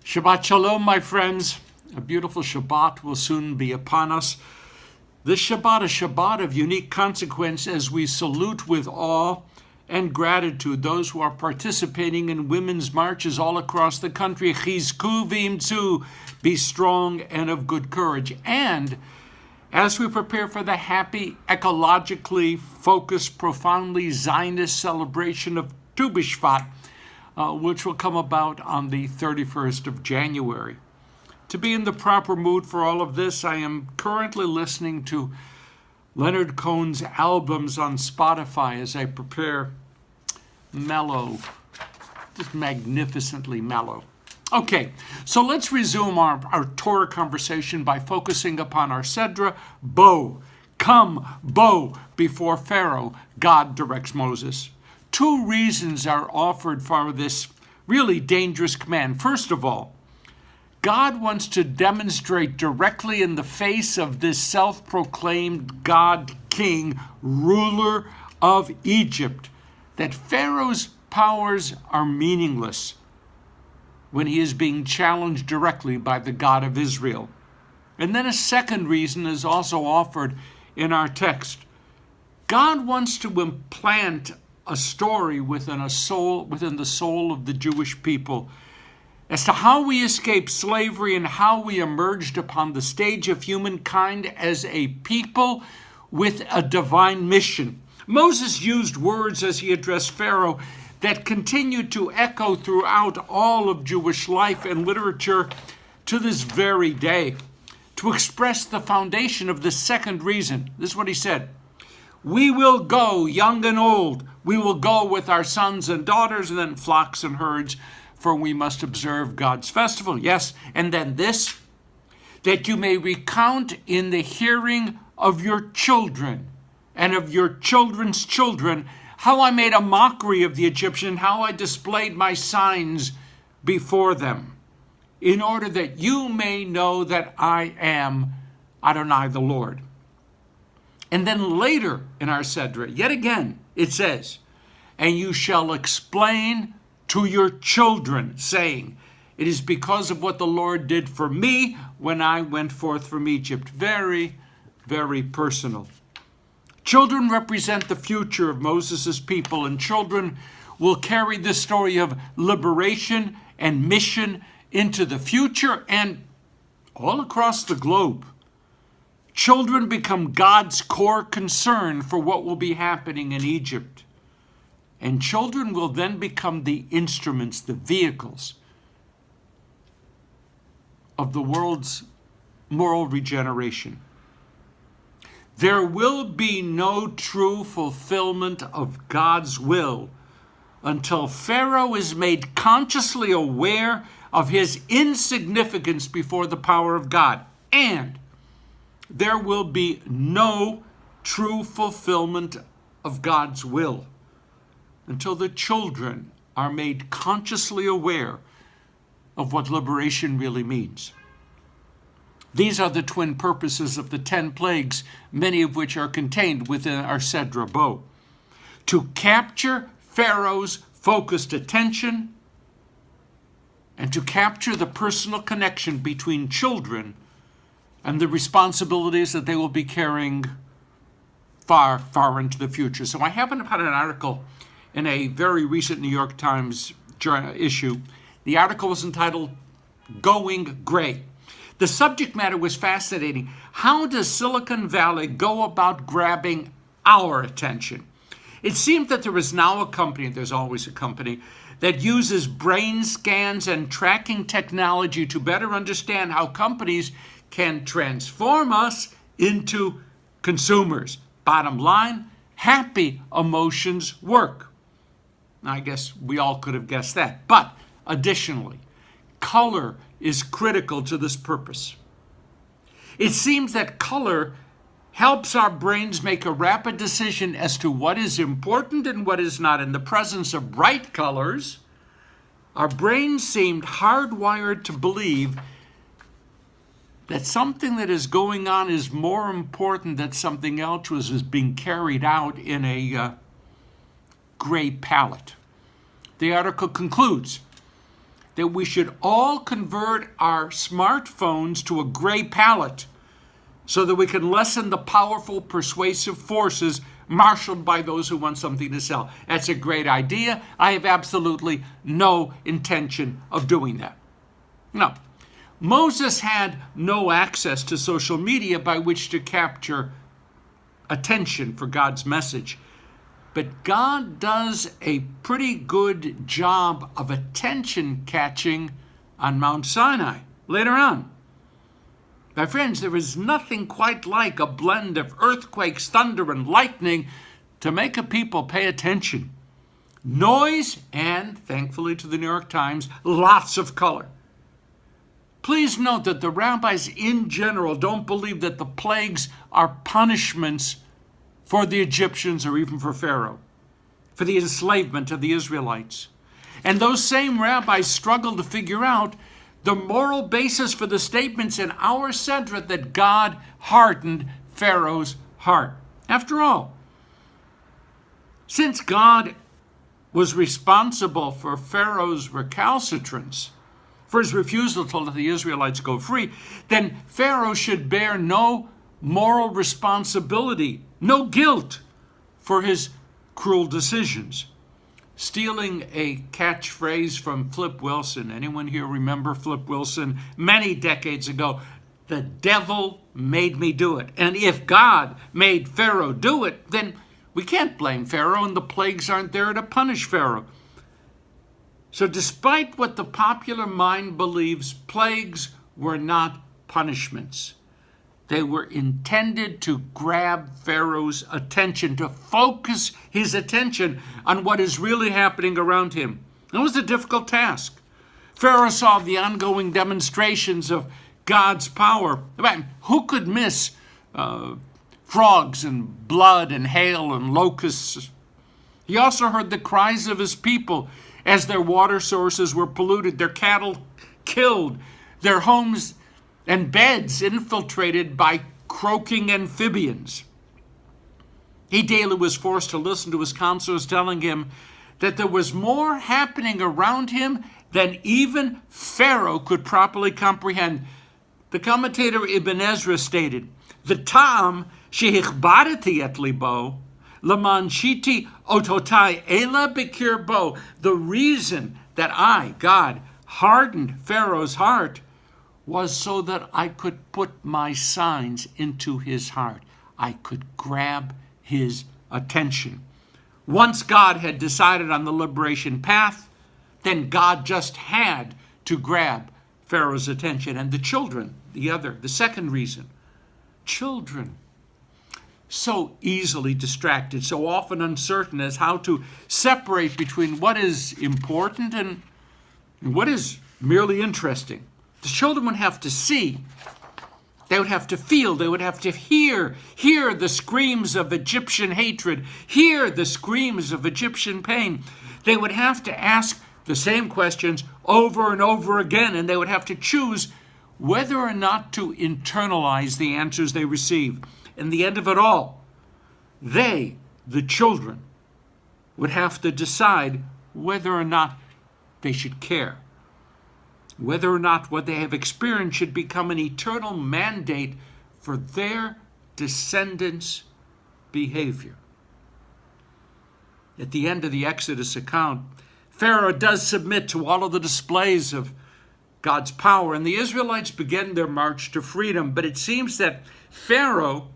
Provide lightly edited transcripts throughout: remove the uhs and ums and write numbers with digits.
Shabbat Shalom, my friends. A beautiful Shabbat will soon be upon us. This Shabbat, a Shabbat of unique consequence as we salute with awe and gratitude those who are participating in women's marches all across the country. Chizku v'imtzu, be strong and of good courage. And as we prepare for the happy, ecologically focused, profoundly Zionist celebration of Tu B'Shvat, which will come about on the 31st of January. To be in the proper mood for all of this, I am currently listening to Leonard Cohen's albums on Spotify as I prepare mellow, just magnificently mellow. Okay, so let's resume our Torah conversation by focusing upon our Sedra. Bow, come, bow before Pharaoh, God directs Moses. Two reasons are offered for this really dangerous command. First of all, God wants to demonstrate directly in the face of this self-proclaimed God King, ruler of Egypt, that Pharaoh's powers are meaningless when he is being challenged directly by the God of Israel. And then a second reason is also offered in our text. God wants to implant a story within the soul of the Jewish people as to how we escaped slavery and how we emerged upon the stage of humankind as a people with a divine mission. Moses used words as he addressed Pharaoh that continue to echo throughout all of Jewish life and literature to this very day to express the foundation of the second reason. This is what he said. We will go, young and old. We will go with our sons and daughters, and then flocks and herds, for we must observe God's festival. Yes, and then this, that you may recount in the hearing of your children and of your children's children how I made a mockery of the Egyptian, how I displayed my signs before them, in order that you may know that I am Adonai the Lord. And then later in our Sedra, yet again, it says, and you shall explain to your children, saying, it is because of what the Lord did for me when I went forth from Egypt. Very, very personal. Children represent the future of Moses' people, and children will carry the story of liberation and mission into the future and all across the globe. Children become God's core concern for what will be happening in Egypt. And children will then become the instruments, the vehicles of the world's moral regeneration. There will be no true fulfillment of God's will until Pharaoh is made consciously aware of his insignificance before the power of God. And there will be no true fulfillment of God's will until the children are made consciously aware of what liberation really means. These are the twin purposes of the 10 plagues, many of which are contained within our Sedra bow. To capture Pharaoh's focused attention and to capture the personal connection between children and the responsibilities that they will be carrying far, far into the future. So I happened upon an article in a very recent New York Times issue. The article was entitled, Going Gray. The subject matter was fascinating. How does Silicon Valley go about grabbing our attention? It seems that there is now a company, there's always a company, that uses brain scans and tracking technology to better understand how companies can transform us into consumers. Bottom line, happy emotions work. I guess we all could have guessed that. But additionally, color is critical to this purpose. It seems that color helps our brains make a rapid decision as to what is important and what is not. In the presence of bright colors, our brains seemed hardwired to believe that something that is going on is more important than something else is being carried out in a gray palette. The article concludes that we should all convert our smartphones to a gray palette so that we can lessen the powerful persuasive forces marshaled by those who want something to sell. That's a great idea. I have absolutely no intention of doing that. Now, Moses had no access to social media by which to capture attention for God's message. But God does a pretty good job of attention catching on Mount Sinai later on. My friends, there is nothing quite like a blend of earthquakes, thunder, and lightning to make a people pay attention. Noise and, thankfully to the New York Times, lots of color. Please note that the rabbis in general don't believe that the plagues are punishments for the Egyptians or even for Pharaoh, for the enslavement of the Israelites. And those same rabbis struggle to figure out the moral basis for the statements in our Sedra that God hardened Pharaoh's heart. After all, since God was responsible for Pharaoh's recalcitrance, for his refusal to let the Israelites go free, then Pharaoh should bear no moral responsibility, no guilt for his cruel decisions. Stealing a catchphrase from Flip Wilson. Anyone here remember Flip Wilson? Many decades ago, the devil made me do it. And if God made Pharaoh do it, then we can't blame Pharaoh, and the plagues aren't there to punish Pharaoh. So despite what the popular mind believes, plagues were not punishments. They were intended to grab Pharaoh's attention, to focus his attention on what is really happening around him. It was a difficult task. Pharaoh saw the ongoing demonstrations of God's power. Who could miss frogs and blood and hail and locusts? He also heard the cries of his people as their water sources were polluted, their cattle killed, their homes and beds infiltrated by croaking amphibians. He daily was forced to listen to his counselors telling him that there was more happening around him than even Pharaoh could properly comprehend. The commentator Ibn Ezra stated, "V'tam shehichbarati et libo, laman shiti ototai ela bekir bo." The reason that I, God, hardened Pharaoh's heart was so that I could put my signs into his heart. I could grab his attention. Once God had decided on the liberation path, then God just had to grab Pharaoh's attention. And the children, the second reason, children, so easily distracted, so often uncertain as how to separate between what is important and what is merely interesting. The children would have to see, they would have to feel, they would have to hear the screams of Egyptian hatred, hear the screams of Egyptian pain. They would have to ask the same questions over and over again, and they would have to choose whether or not to internalize the answers they receive. In the end of it all, they, the children, would have to decide whether or not they should care, whether or not what they have experienced should become an eternal mandate for their descendants' behavior. At the end of the Exodus account, Pharaoh does submit to all of the displays of God's power, and the Israelites begin their march to freedom. But it seems that Pharaoh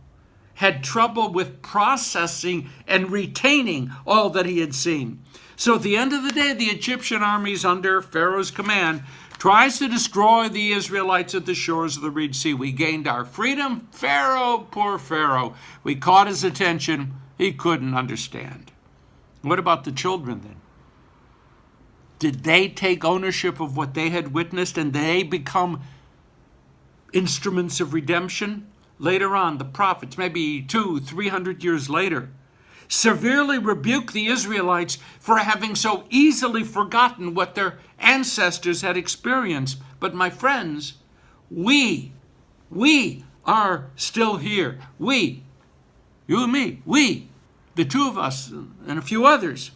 had trouble with processing and retaining all that he had seen. So at the end of the day, the Egyptian armies under Pharaoh's command tries to destroy the Israelites at the shores of the Red Sea. We gained our freedom. Pharaoh, poor Pharaoh. We caught his attention. He couldn't understand. What about the children then? Did they take ownership of what they had witnessed and they become instruments of redemption? Later on, the prophets, maybe 200-300 years later, severely rebuked the Israelites for having so easily forgotten what their ancestors had experienced. But my friends, we are still here. We, you and me, we, the two of us and a few others,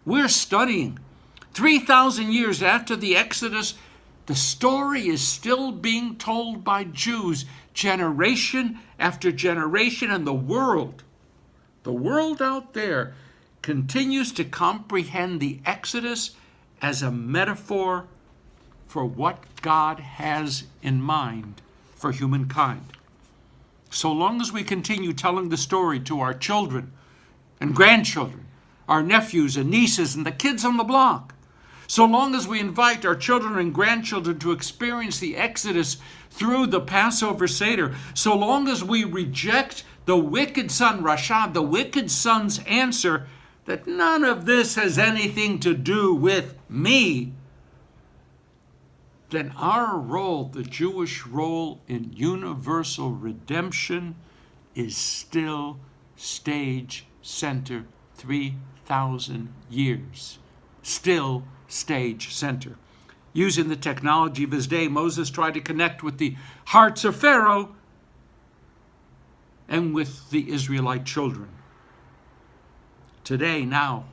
we're studying 3,000 years after the Exodus, the story is still being told by Jews generation after generation, and the world out there continues to comprehend the Exodus as a metaphor for what God has in mind for humankind. So long as we continue telling the story to our children and grandchildren, our nephews and nieces and the kids on the block, so long as we invite our children and grandchildren to experience the Exodus through the Passover Seder, so long as we reject the wicked son, Rashad, the wicked son's answer that none of this has anything to do with me, then our role, the Jewish role in universal redemption, is still stage center 3,000 years. Still stage center. Using the technology of his day, Moses tried to connect with the hearts of Pharaoh and with the Israelite children. Today, now,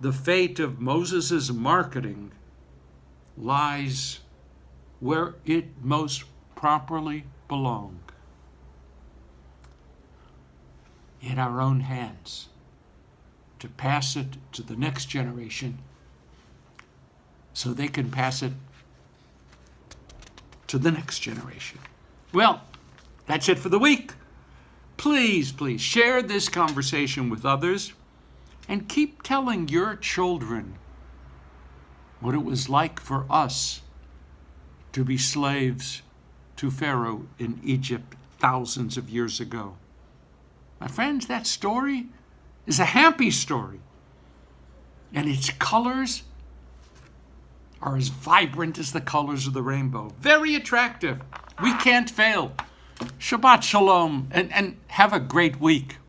the fate of Moses' marketing lies where it most properly belongs, in our own hands, to pass it to the next generation so they can pass it to the next generation. Well, that's it for the week. Please share this conversation with others and keep telling your children what it was like for us to be slaves to Pharaoh in Egypt thousands of years ago. My friends, that story is a happy story, and its colors are as vibrant as the colors of the rainbow. Very attractive. We can't fail. Shabbat Shalom, and have a great week.